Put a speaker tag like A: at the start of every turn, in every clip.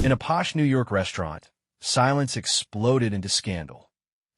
A: In a posh New York restaurant, silence exploded into scandal.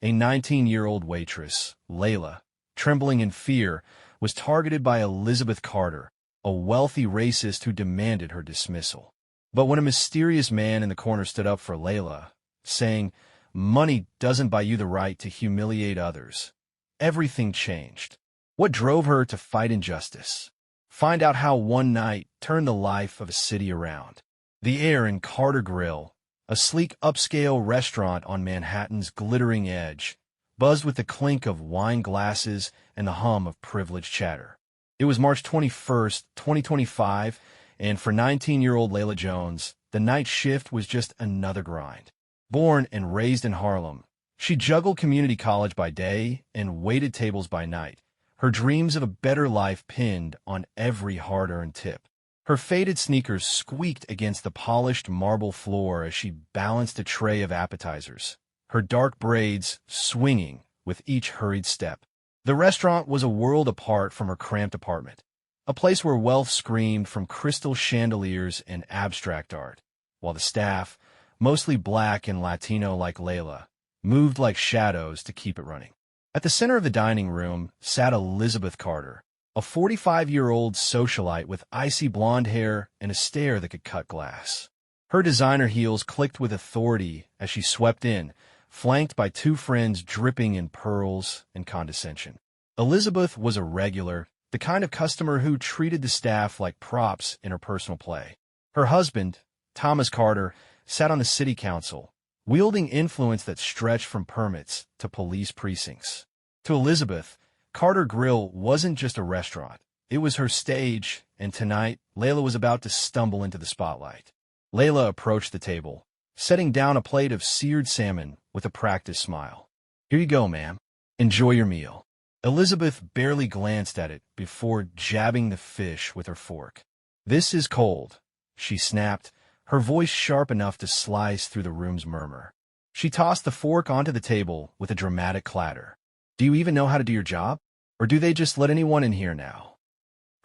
A: A 19-year-old waitress, Layla, trembling in fear, was targeted by Elizabeth Carter, a wealthy racist who demanded her dismissal. But when a mysterious man in the corner stood up for Layla, saying, "Money doesn't buy you the right to humiliate others," everything changed. What drove her to fight injustice? Find out how one night turned the life of a city around. The air in Carter Grill, a sleek upscale restaurant on Manhattan's glittering edge, buzzed with the clink of wine glasses and the hum of privileged chatter. It was March 21st, 2025, and for 19-year-old Layla Jones, the night shift was just another grind. Born and raised in Harlem, she juggled community college by day and waited tables by night, her dreams of a better life pinned on every hard-earned tip. Her faded sneakers squeaked against the polished marble floor as she balanced a tray of appetizers, her dark braids swinging with each hurried step. The restaurant was a world apart from her cramped apartment, a place where wealth screamed from crystal chandeliers and abstract art, while the staff, mostly black and Latino like Layla, moved like shadows to keep it running. At the center of the dining room sat Elizabeth Carter, a 45-year-old socialite with icy blonde hair and a stare that could cut glass. Her designer heels clicked with authority as she swept in, flanked by two friends dripping in pearls and condescension. Elizabeth was a regular, the kind of customer who treated the staff like props in her personal play. Her husband, Thomas Carter, sat on the city council, wielding influence that stretched from permits to police precincts. To Elizabeth, Carter Grill wasn't just a restaurant. It was her stage, and tonight, Layla was about to stumble into the spotlight. Layla approached the table, setting down a plate of seared salmon with a practiced smile. "Here you go, ma'am. Enjoy your meal." Elizabeth barely glanced at it before jabbing the fish with her fork. "This is cold," she snapped, her voice sharp enough to slice through the room's murmur. She tossed the fork onto the table with a dramatic clatter. "Do you even know how to do your job? Or do they just let anyone in here now?"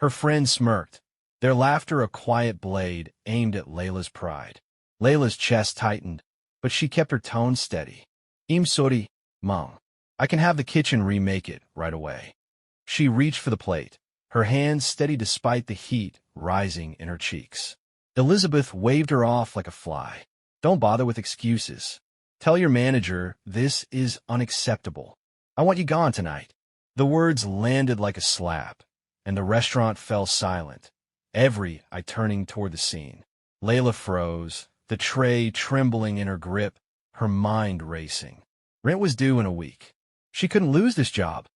A: Her friend smirked, their laughter a quiet blade aimed at Layla's pride. Layla's chest tightened, but she kept her tone steady. "I'm sorry, Mom. I can have the kitchen remake it right away." She reached for the plate, her hands steady despite the heat rising in her cheeks. Elizabeth waved her off like a fly. "Don't bother with excuses. Tell your manager this is unacceptable. I want you gone tonight." The words landed like a slap, and the restaurant fell silent, every eye turning toward the scene. Layla froze, the tray trembling in her grip, her mind racing. Rent was due in a week. She couldn't lose this job.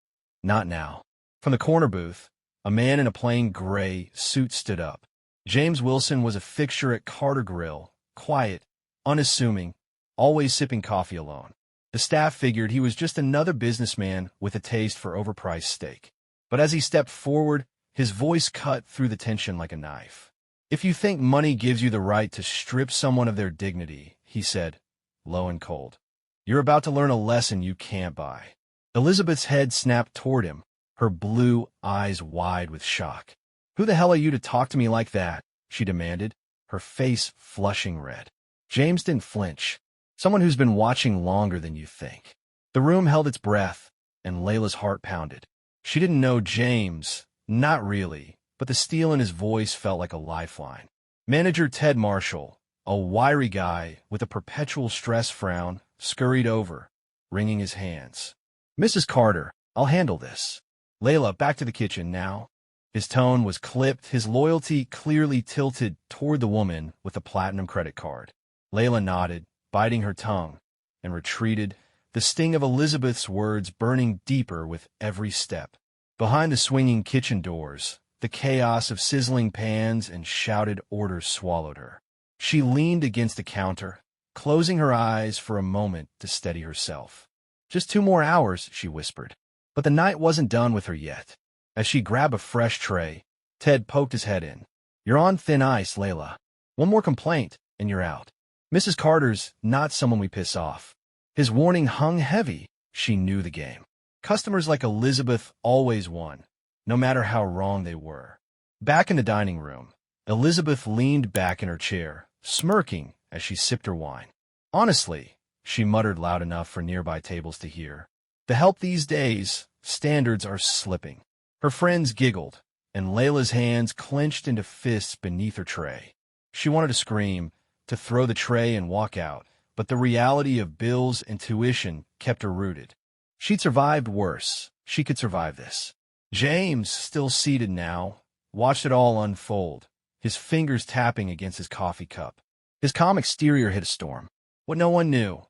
A: Not now. From the corner booth, a man in a plain gray suit stood up. James Wilson was a fixture at Carter Grill, quiet, unassuming, always sipping coffee alone. The staff figured he was just another businessman with a taste for overpriced steak. But as he stepped forward, his voice cut through the tension like a knife. "If you think money gives you the right to strip someone of their dignity," he said, low and cold, "you're about to learn a lesson you can't buy." Elizabeth's head snapped toward him, her blue eyes wide with shock. "Who the hell are you to talk to me like that?" she demanded, her face flushing red. James didn't flinch. "Someone who's been watching longer than you think." The room held its breath, and Layla's heart pounded. She didn't know James, not really, but the steel in his voice felt like a lifeline. Manager Ted Marshall, a wiry guy with a perpetual stress frown, scurried over, wringing his hands. "Mrs. Carter, I'll handle this." "Layla, back to the kitchen now." His tone was clipped, his loyalty clearly tilted toward the woman with the platinum credit card. Layla nodded, biting her tongue, and retreated, the sting of Elizabeth's words burning deeper with every step. Behind the swinging kitchen doors, the chaos of sizzling pans and shouted orders swallowed her. She leaned against the counter, closing her eyes for a moment to steady herself. "Just 2 more hours," she whispered. But the night wasn't done with her yet. As she grabbed a fresh tray, Ted poked his head in. "You're on thin ice, Layla. One more complaint, and you're out. Mrs. Carter's not someone we piss off." His warning hung heavy. She knew the game. Customers like Elizabeth always won, no matter how wrong they were. Back in the dining room, Elizabeth leaned back in her chair, smirking as she sipped her wine. Honestly, she muttered loud enough for nearby tables to hear, the help these days, standards are slipping. Her friends giggled, and Layla's hands clenched into fists beneath her tray. She wanted to scream, to throw the tray and walk out, but the reality of bills and tuition kept her rooted. She'd survived worse. She could survive this. James, still seated now, watched it all unfold, his fingers tapping against his coffee cup. His calm exterior hit a storm. What no one knew,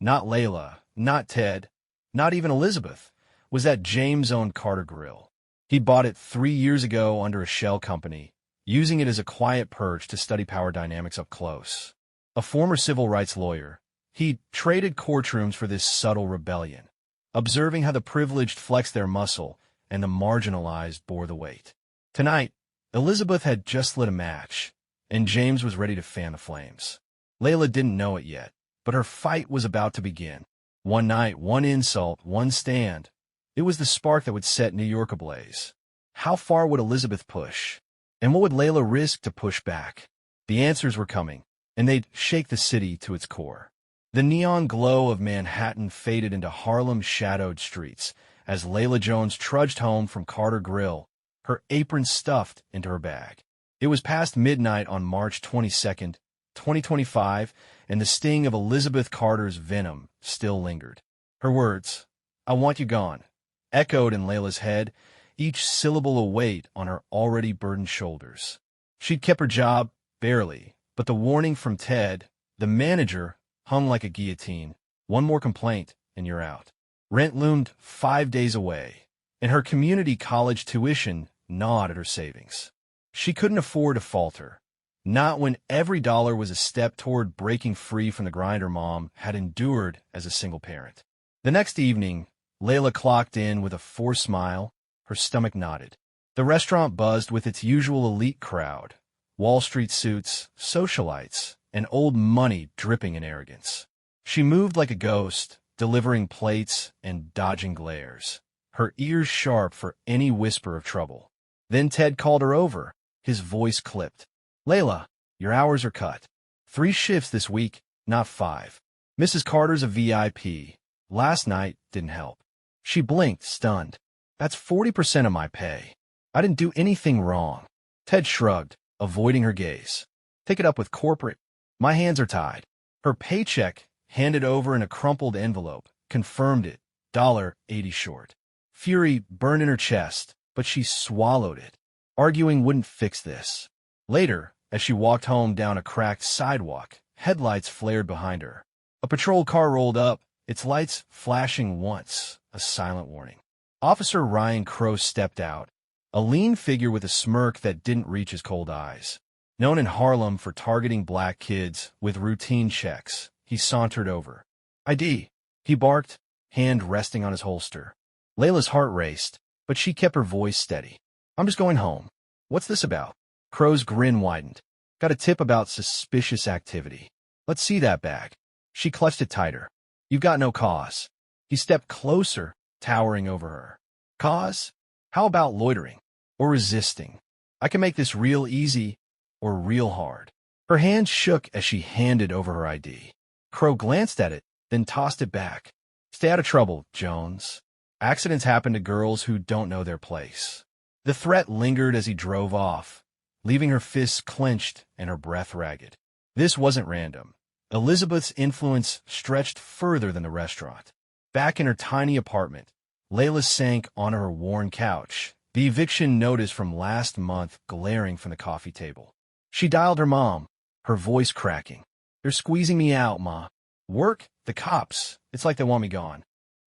A: not Layla, not Ted, not even Elizabeth, was that James owned Carter Grill. He'd bought it 3 years ago under a shell company, using it as a quiet perch to study power dynamics up close. A former civil rights lawyer, he'd traded courtrooms for this subtle rebellion, observing how the privileged flexed their muscle and the marginalized bore the weight. Tonight, Elizabeth had just lit a match, and James was ready to fan the flames. Layla didn't know it yet, but her fight was about to begin. One night, one insult, one stand. It was the spark that would set New York ablaze. How far would Elizabeth push? And what would Layla risk to push back? The answers were coming, and they'd shake the city to its core. The neon glow of Manhattan faded into Harlem's shadowed streets as Layla Jones trudged home from Carter Grill, her apron stuffed into her bag. It was past midnight on March 22nd, 2025, and the sting of Elizabeth Carter's venom still lingered. Her words, "I want you gone," echoed in Layla's head, each syllable a weight on her already burdened shoulders. She'd kept her job, barely, but the warning from Ted, the manager, hung like a guillotine. One more complaint, and you're out. Rent loomed 5 days away, and her community college tuition gnawed at her savings. She couldn't afford to falter, not when every dollar was a step toward breaking free from the grind her mom had endured as a single parent. The next evening, Layla clocked in with a forced smile, her stomach knotted. The restaurant buzzed with its usual elite crowd, Wall Street suits, socialites, and old money dripping in arrogance. She moved like a ghost, delivering plates and dodging glares, her ears sharp for any whisper of trouble. Then Ted called her over, his voice clipped. "Layla, your hours are cut. 3 shifts this week, not 5. Mrs. Carter's a VIP. Last night didn't help." She blinked, stunned. "That's 40% of my pay. I didn't do anything wrong." Ted shrugged, avoiding her gaze. "Take it up with corporate. My hands are tied." Her paycheck, handed over in a crumpled envelope, confirmed it, $80 short. Fury burned in her chest, but she swallowed it. Arguing wouldn't fix this. Later, as she walked home down a cracked sidewalk, headlights flared behind her. A patrol car rolled up, its lights flashing once, a silent warning. Officer Ryan Crowe stepped out, a lean figure with a smirk that didn't reach his cold eyes. Known in Harlem for targeting black kids with routine checks, he sauntered over. "ID," he barked, hand resting on his holster. Layla's heart raced, but she kept her voice steady. "I'm just going home. What's this about?" Crowe's grin widened. "Got a tip about suspicious activity. Let's see that bag." She clutched it tighter. "You've got no cause." He stepped closer, towering over her. "Cause? How about loitering? Or resisting? I can make this real easy or real hard." Her hand shook as she handed over her ID. Crowe glanced at it, then tossed it back. "Stay out of trouble, Jones. Accidents happen to girls who don't know their place." The threat lingered as he drove off, leaving her fists clenched and her breath ragged. This wasn't random. Elizabeth's influence stretched further than the restaurant. Back in her tiny apartment, Layla sank onto her worn couch, the eviction notice from last month glaring from the coffee table. She dialed her mom, her voice cracking. "They're squeezing me out, Ma." "Work? The cops. It's like they want me gone."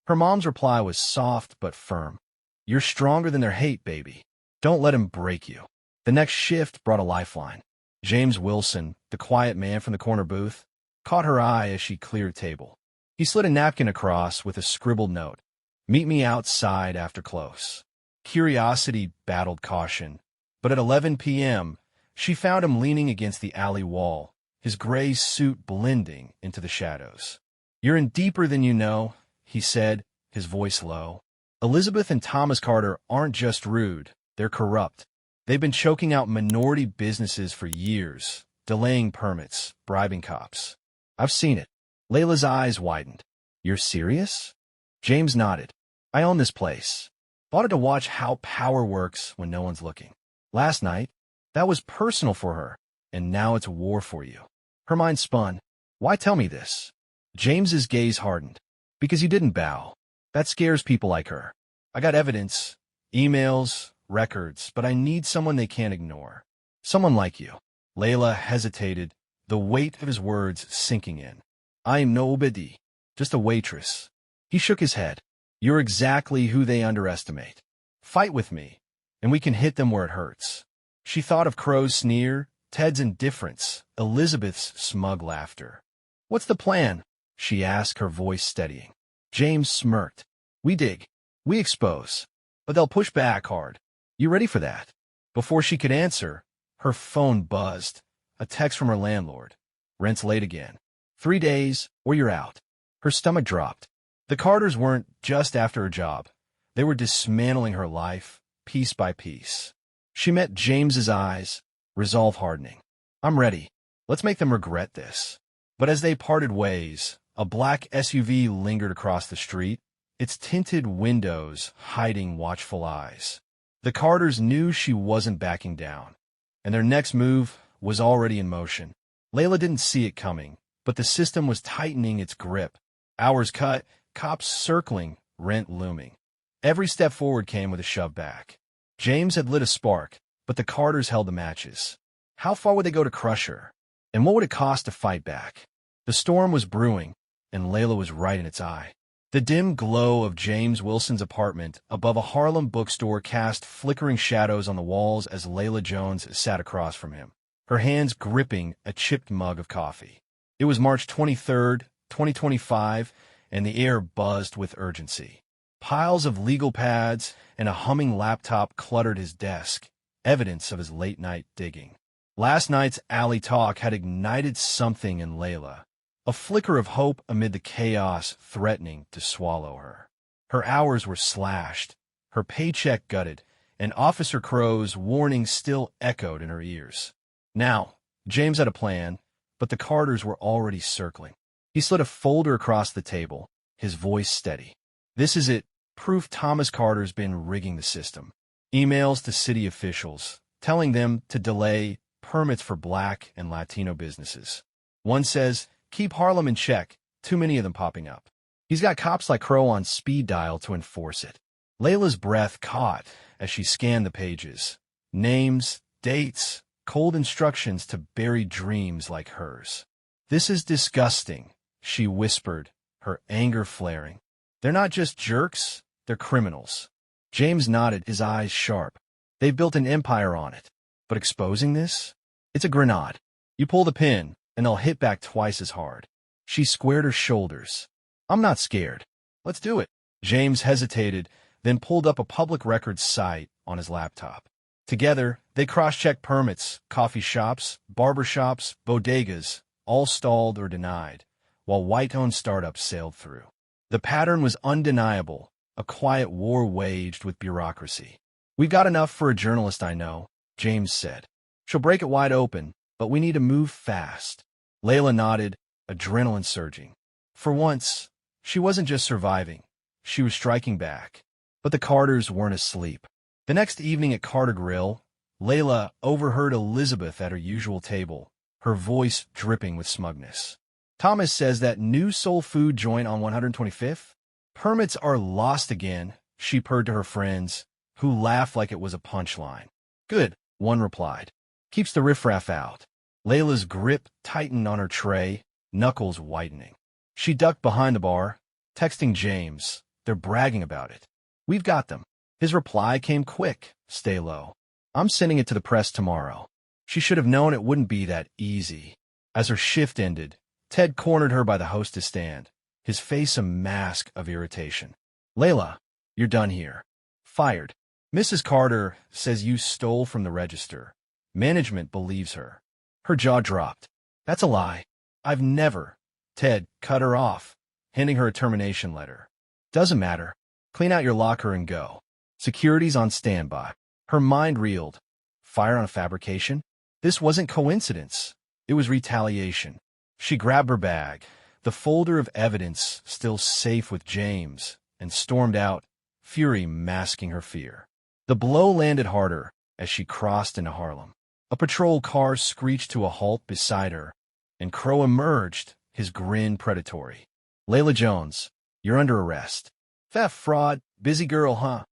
A: Her mom's reply was soft but firm. "You're stronger than their hate, baby. Don't let him break you." The next shift brought a lifeline. James Wilson, the quiet man from the corner booth, caught her eye as she cleared a table. He slid a napkin across with a scribbled note. "Meet me outside after close." Curiosity battled caution, but at 11 p.m., she found him leaning against the alley wall, his gray suit blending into the shadows. "You're in deeper than you know," he said, his voice low. "Elizabeth and Thomas Carter aren't just rude, they're corrupt. They've been choking out minority businesses for years, delaying permits, bribing cops. I've seen it. Layla's eyes widened. You're serious? James nodded. I own this place. Bought it to watch how power works when no one's looking. Last night, that was personal for her, and now it's a war for you. Her mind spun. Why tell me this? James's gaze hardened. Because you didn't bow. That scares people like her. I got evidence, emails, records, but I need someone they can't ignore. Someone like you. Layla hesitated, the weight of his words sinking in. I'm nobody, just a waitress. He shook his head. You're exactly who they underestimate. Fight with me, and we can hit them where it hurts. She thought of Crow's sneer, Ted's indifference, Elizabeth's smug laughter. What's the plan? She asked, her voice steadying. James smirked. We dig. We expose. But they'll push back hard. You ready for that? Before she could answer, her phone buzzed. A text from her landlord. Rent's late again. 3 days, or you're out. Her stomach dropped. The Carters weren't just after her job. They were dismantling her life, piece by piece. She met James's eyes, resolve hardening. I'm ready. Let's make them regret this. But as they parted ways, a black SUV lingered across the street, its tinted windows hiding watchful eyes. The Carters knew she wasn't backing down, and their next move was already in motion. Layla didn't see it coming, but the system was tightening its grip. Hours cut, cops circling, rent looming. Every step forward came with a shove back. James had lit a spark, but the Carters held the matches. How far would they go to crush her? And what would it cost to fight back? The storm was brewing, and Layla was right in its eye. The dim glow of James Wilson's apartment above a Harlem bookstore cast flickering shadows on the walls as Layla Jones sat across from him, her hands gripping a chipped mug of coffee. It was March 23rd, 2025, and the air buzzed with urgency. Piles of legal pads and a humming laptop cluttered his desk, evidence of his late-night digging. Last night's alley talk had ignited something in Layla, a flicker of hope amid the chaos threatening to swallow her. Her hours were slashed, her paycheck gutted, and Officer Crow's warning still echoed in her ears. Now, James had a plan, but the Carters were already circling. He slid a folder across the table, his voice steady. This is it, proof Thomas Carter's been rigging the system. Emails to city officials, telling them to delay permits for Black and Latino businesses. One says, keep Harlem in check, too many of them popping up. He's got cops like Crow on speed dial to enforce it. Layla's breath caught as she scanned the pages. Names, dates, cold instructions to bury dreams like hers. This is disgusting, she whispered, her anger flaring. They're not just jerks, they're criminals. James nodded, his eyes sharp. They've built an empire on it. But exposing this? It's a grenade. You pull the pin, and they'll hit back twice as hard. She squared her shoulders. I'm not scared. Let's do it. James hesitated, then pulled up a public records site on his laptop. Together, they cross-checked permits, coffee shops, barber shops, bodegas, all stalled or denied, while white-owned startups sailed through. The pattern was undeniable, a quiet war waged with bureaucracy. We've got enough for a journalist I know, James said. She'll break it wide open, but we need to move fast. Layla nodded, adrenaline surging. For once, she wasn't just surviving. She was striking back. But the Carters weren't asleep. The next evening at Carter Grill, Layla overheard Elizabeth at her usual table, her voice dripping with smugness. Thomas says that new soul food joint on 125th? Permits are lost again, she purred to her friends, who laughed like it was a punchline. Good, one replied. Keeps the riffraff out. Layla's grip tightened on her tray, knuckles whitening. She ducked behind the bar, texting James. They're bragging about it. We've got them. His reply came quick. Stay low. I'm sending it to the press tomorrow. She should have known it wouldn't be that easy. As her shift ended, Ted cornered her by the hostess stand, his face a mask of irritation. Layla, you're done here. Fired. Mrs. Carter says you stole from the register. Management believes her. Her jaw dropped. That's a lie. I've never. Ted cut her off, handing her a termination letter. Doesn't matter. Clean out your locker and go. Security's on standby. Her mind reeled. Fire on a fabrication? This wasn't coincidence. It was retaliation. She grabbed her bag, the folder of evidence still safe with James, and stormed out, fury masking her fear. The blow landed harder as she crossed into Harlem. A patrol car screeched to a halt beside her, and Crow emerged, his grin predatory. "Layla Jones, you're under arrest. Theft, fraud, busy girl, huh?"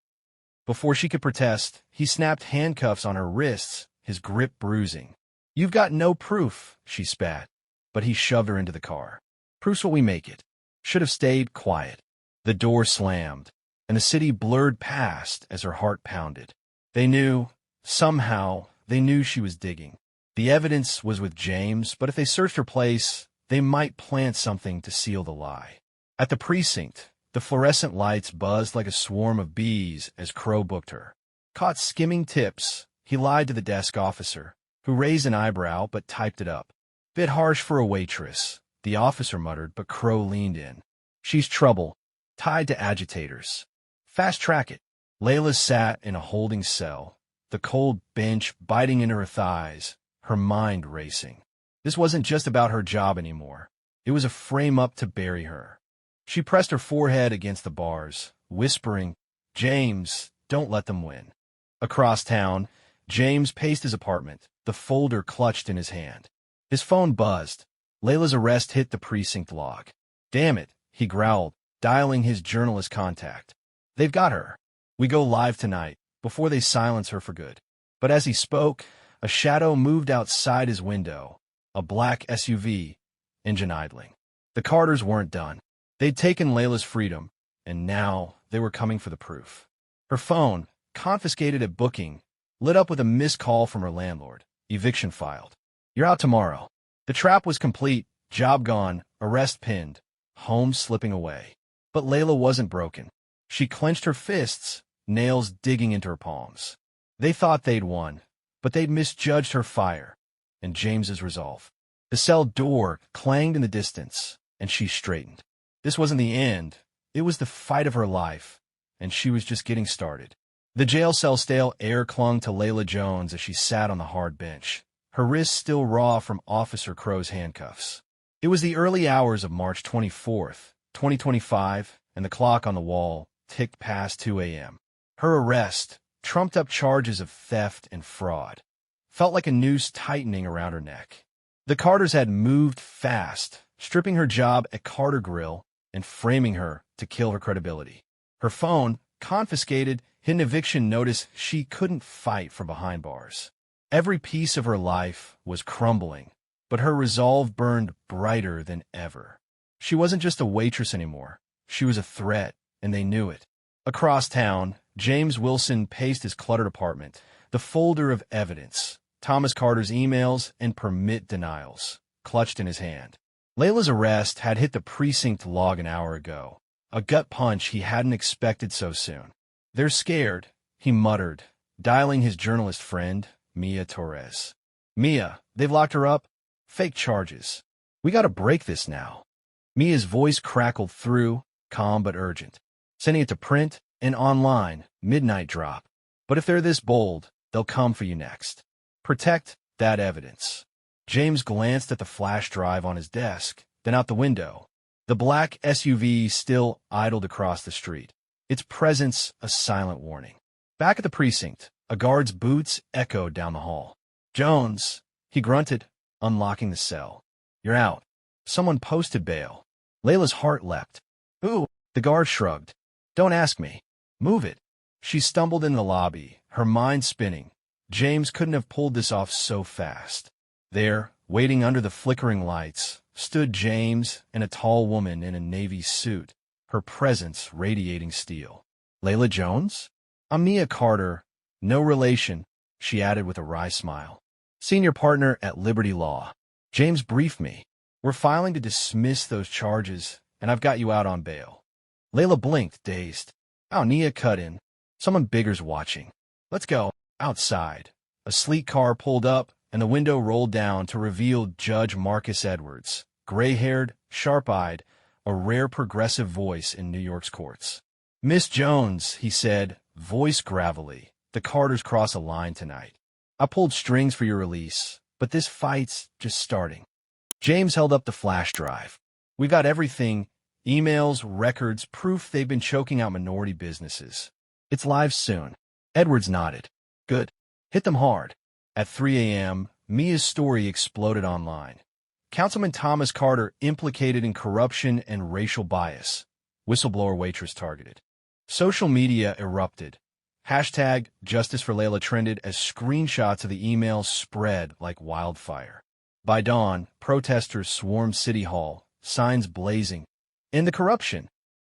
A: Before she could protest, he snapped handcuffs on her wrists, his grip bruising. "You've got no proof," she spat, but he shoved her into the car. "Proof's what we make it. Should have stayed quiet." The door slammed, and the city blurred past as her heart pounded. They knew, somehow, they knew she was digging. The evidence was with James, but if they searched her place, they might plant something to seal the lie. At the precinct, the fluorescent lights buzzed like a swarm of bees as Crow booked her. Caught skimming tips, he lied to the desk officer, who raised an eyebrow but typed it up. "Bit harsh for a waitress," the officer muttered, but Crow leaned in. "She's trouble, tied to agitators. Fast track it." Layla sat in a holding cell, the cold bench biting into her thighs, her mind racing. This wasn't just about her job anymore. It was a frame-up to bury her. She pressed her forehead against the bars, whispering, "James, don't let them win." Across town, James paced his apartment, the folder clutched in his hand. His phone buzzed. Layla's arrest hit the precinct log. "Damn it," he growled, dialing his journalist contact. "They've got her. We go live tonight, before they silence her for good." But as he spoke, a shadow moved outside his window, a black SUV, engine idling. The Carters weren't done. They'd taken Layla's freedom, and now they were coming for the proof. Her phone, confiscated at booking, lit up with a missed call from her landlord. Eviction filed. "You're out tomorrow." The trap was complete, job gone, arrest pinned, home slipping away. But Layla wasn't broken. She clenched her fists, nails digging into her palms. They thought they'd won, but they'd misjudged her fire and James's resolve. The cell door clanged in the distance, and she straightened. This wasn't the end. It was the fight of her life, and she was just getting started. The jail cell stale air clung to Layla Jones as she sat on the hard bench, her wrists still raw from Officer Crow's handcuffs. It was the early hours of March 24th, 2025, and the clock on the wall ticked past 2 a.m. Her arrest, trumped up charges of theft and fraud, felt like a noose tightening around her neck. The Carters had moved fast, stripping her job at Carter Grill and framing her to kill her credibility. Her phone, confiscated, hid an eviction notice she couldn't fight from behind bars. Every piece of her life was crumbling, but her resolve burned brighter than ever. She wasn't just a waitress anymore. She was a threat, and they knew it. Across town, James Wilson paced his cluttered apartment, the folder of evidence, Thomas Carter's emails and permit denials, clutched in his hand. Layla's arrest had hit the precinct log an hour ago, a gut punch he hadn't expected so soon. "They're scared," he muttered, dialing his journalist friend, Mia Torres. "Mia, they've locked her up? Fake charges. We gotta break this now." Mia's voice crackled through, calm but urgent. "Sending it to print and online, midnight drop. But if they're this bold, they'll come for you next. Protect that evidence." James glanced at the flash drive on his desk, then out the window. The black SUV still idled across the street, its presence a silent warning. Back at the precinct, a guard's boots echoed down the hall. "Jones," he grunted, unlocking the cell. "You're out. Someone posted bail." Layla's heart leapt. "Ooh," the guard shrugged. "Don't ask me. Move it." She stumbled in the lobby, her mind spinning. James couldn't have pulled this off so fast. There, waiting under the flickering lights, stood James and a tall woman in a navy suit, her presence radiating steel. "Layla Jones? I'm Mia Carter. No relation," she added with a wry smile. "Senior partner at Liberty Law." James briefed me. "We're filing to dismiss those charges, and I've got you out on bail." Layla blinked, dazed. "Oh, Nia cut in. Someone bigger's watching. Let's go." Outside, a sleek car pulled up, and the window rolled down to reveal Judge Marcus Edwards, gray-haired, sharp-eyed, a rare progressive voice in New York's courts. "Miss Jones," he said, voice gravelly, "the Carters cross a line tonight. I pulled strings for your release, But this fight's just starting. James held up the flash drive. "We got everything. Emails, records, proof they've been choking out minority businesses. It's live soon." Edwards nodded. "Good. Hit them hard." At 3 a.m., Mia's story exploded online. Councilman Thomas Carter implicated in corruption and racial bias. Whistleblower Waitress targeted. Social media erupted. Hashtag Justice for Layla trended as screenshots of the emails spread like wildfire. By dawn, protesters swarmed City Hall, signs blazing. In the corruption,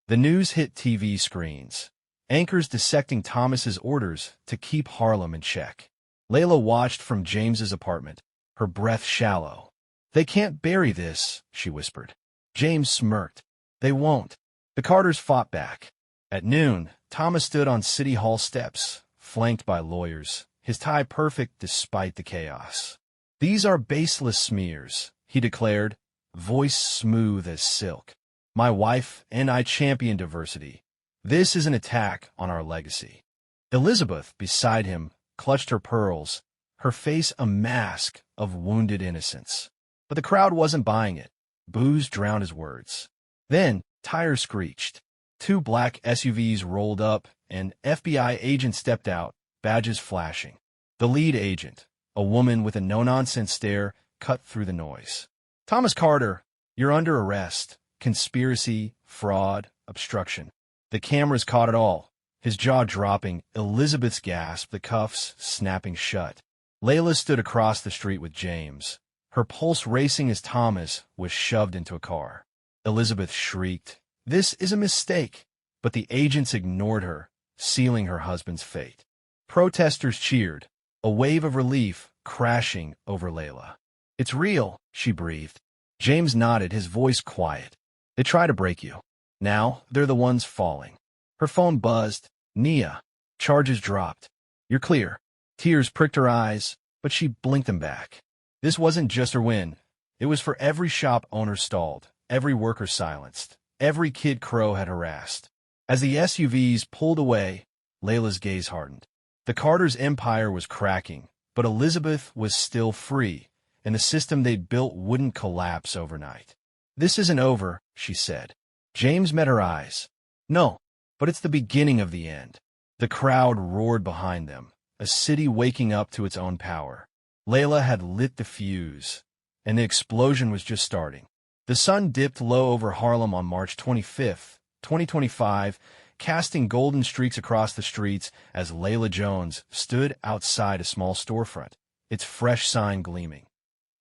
A: the news hit TV screens. Anchors dissecting Thomas's orders to keep Harlem in check. Layla watched from James's apartment, her breath shallow. "They can't bury this," she whispered. James smirked. "They won't." The Carters fought back. At noon, Thomas stood on City Hall steps, flanked by lawyers, his tie perfect despite the chaos. "These are baseless smears," he declared, voice smooth as silk. "My wife and I champion diversity. This is an attack on our legacy." Elizabeth, beside him, clutched her pearls, her face a mask of wounded innocence. But the crowd wasn't buying it. Boos drowned his words. Then, tires screeched. 2 black SUVs rolled up, and FBI agents stepped out, badges flashing. The lead agent, a woman with a no-nonsense stare, cut through the noise. "Thomas Carter, you're under arrest. Conspiracy, fraud, obstruction." The cameras caught it all. His jaw dropping, Elizabeth's gasp, the cuffs snapping shut. Layla stood across the street with James, her pulse racing as Thomas was shoved into a car. Elizabeth shrieked, "This is a mistake." But the agents ignored her, sealing her husband's fate. Protesters cheered, a wave of relief crashing over Layla. "It's real," she breathed. James nodded, his voice quiet. "They try to break you. Now they're the ones falling." Her phone buzzed. "Nia." Charges dropped. "You're clear." Tears pricked her eyes, but she blinked them back. This wasn't just her win. It was for every shop owner stalled, every worker silenced, every kid Crow had harassed. As the SUVs pulled away, Layla's gaze hardened. The Carters' empire was cracking, but Elizabeth was still free, and the system they'd built wouldn't collapse overnight. "This isn't over," she said. James met her eyes. "No, but it's the beginning of the end." The crowd roared behind them, a city waking up to its own power. Layla had lit the fuse, and the explosion was just starting. The sun dipped low over Harlem on March 25th, 2025, casting golden streaks across the streets as Layla Jones stood outside a small storefront, its fresh sign gleaming.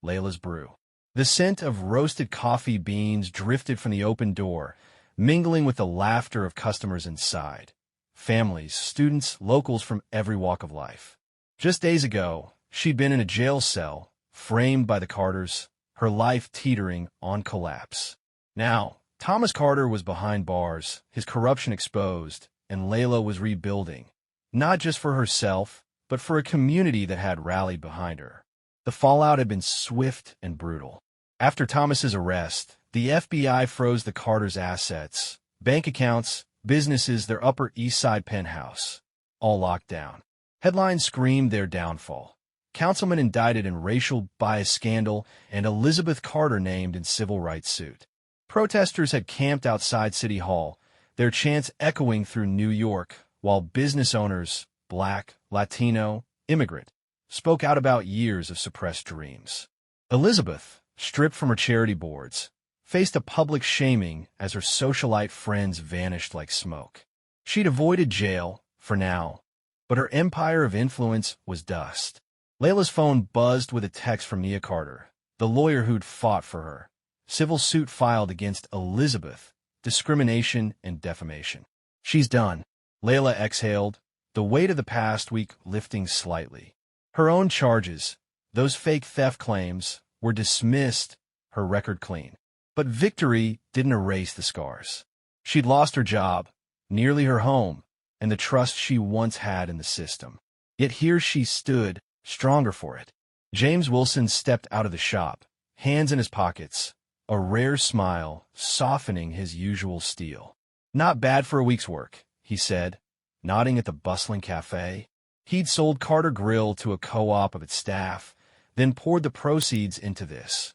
A: Layla's Brew. The scent of roasted coffee beans drifted from the open door, mingling with the laughter of customers inside. Families, students, locals from every walk of life. Just days ago, she'd been in a jail cell, framed by the Carters, her life teetering on collapse. Now, Thomas Carter was behind bars, his corruption exposed, and Layla was rebuilding, not just for herself, but for a community that had rallied behind her. The fallout had been swift and brutal. After Thomas's arrest, the FBI froze the Carters' assets, bank accounts, businesses, their Upper East Side penthouse, all locked down. Headlines screamed their downfall. Councilman indicted in racial bias scandal, and Elizabeth Carter named in civil rights suit. Protesters had camped outside City Hall, their chants echoing through New York, while business owners, Black, Latino, immigrant, spoke out about years of suppressed dreams. Elizabeth, stripped from her charity boards, faced a public shaming as her socialite friends vanished like smoke. She'd avoided jail, for now, but her empire of influence was dust. Layla's phone buzzed with a text from Nia Carter, the lawyer who'd fought for her. Civil suit filed against Elizabeth, discrimination and defamation. "She's done." Layla exhaled, the weight of the past week lifting slightly. Her own charges, those fake theft claims, were dismissed, her record clean. But victory didn't erase the scars. She'd lost her job, nearly her home, and the trust she once had in the system. Yet here she stood, stronger for it. James Wilson stepped out of the shop, hands in his pockets, a rare smile softening his usual steel. "Not bad for a week's work," he said, nodding at the bustling cafe. He'd sold Carter Grill to a co-op of its staff, then poured the proceeds into this.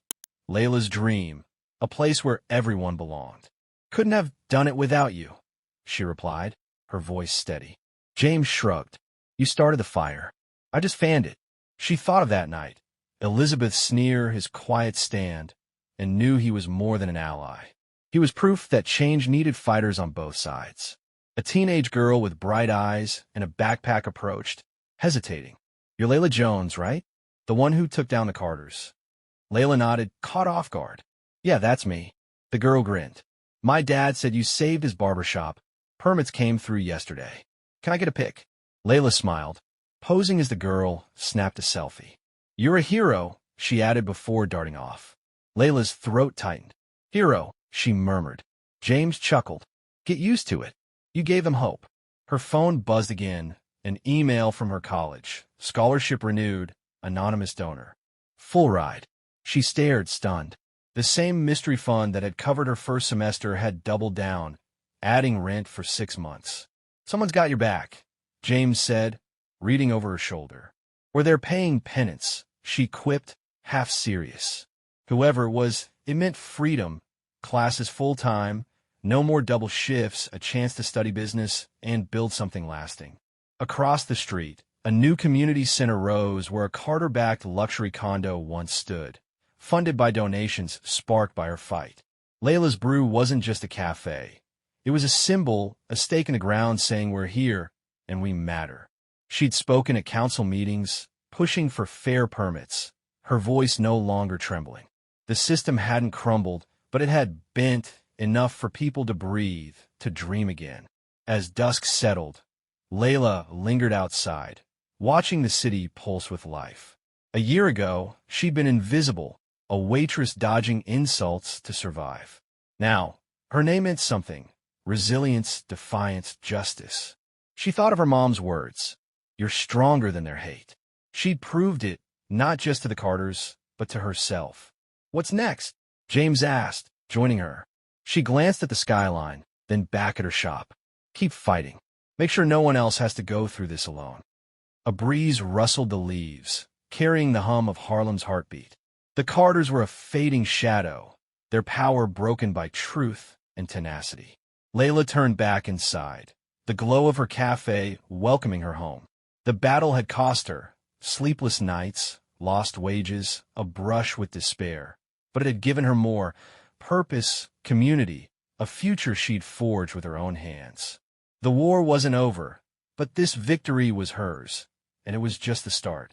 A: Layla's dream, a place where everyone belonged. Couldn't have done it without you, she replied, her voice steady. James shrugged. You started the fire. I just fanned it. She thought of that night, Elizabeth's sneer, his quiet stand, and knew he was more than an ally. He was proof that change needed fighters on both sides. A teenage girl with bright eyes and a backpack approached, hesitating. You're Layla Jones, right? The one who took down the Carters. Layla nodded, caught off guard. Yeah, that's me. The girl grinned. My dad said you saved his barbershop. Permits came through yesterday. Can I get a pic? Layla smiled. Posing as the girl, snapped a selfie. You're a hero, she added before darting off. Layla's throat tightened. Hero, she murmured. James chuckled. Get used to it. You gave them hope. Her phone buzzed again. An email from her college. Scholarship renewed. Anonymous donor. Full ride. She stared, stunned. The same mystery fund that had covered her first semester had doubled down, adding rent for 6 months. Someone's got your back, James said, reading over her shoulder. Or they're paying penance, she quipped, half serious. Whoever it was, it meant freedom, classes full-time, no more double shifts, a chance to study business, and build something lasting. Across the street, a new community center rose where a Carter-backed luxury condo once stood, funded by donations sparked by her fight. Layla's Brew wasn't just a cafe. It was a symbol, a stake in the ground saying we're here, and we matter. She'd spoken at council meetings, pushing for fair permits, her voice no longer trembling. The system hadn't crumbled, but it had bent enough for people to breathe, to dream again. As dusk settled, Layla lingered outside, watching the city pulse with life. A year ago, she'd been invisible, a waitress dodging insults to survive. Now, her name meant something. Resilience, defiance, justice. She thought of her mom's words. You're stronger than their hate. She'd proved it, not just to the Carters, but to herself. What's next? James asked, joining her. She glanced at the skyline, then back at her shop. Keep fighting. Make sure no one else has to go through this alone. A breeze rustled the leaves, carrying the hum of Harlem's heartbeat. The Carters were a fading shadow, their power broken by truth and tenacity. Layla turned back inside, the glow of her cafe welcoming her home. The battle had cost her sleepless nights, lost wages, a brush with despair. But it had given her more purpose, community, a future she'd forged with her own hands. The war wasn't over, but this victory was hers, and it was just the start.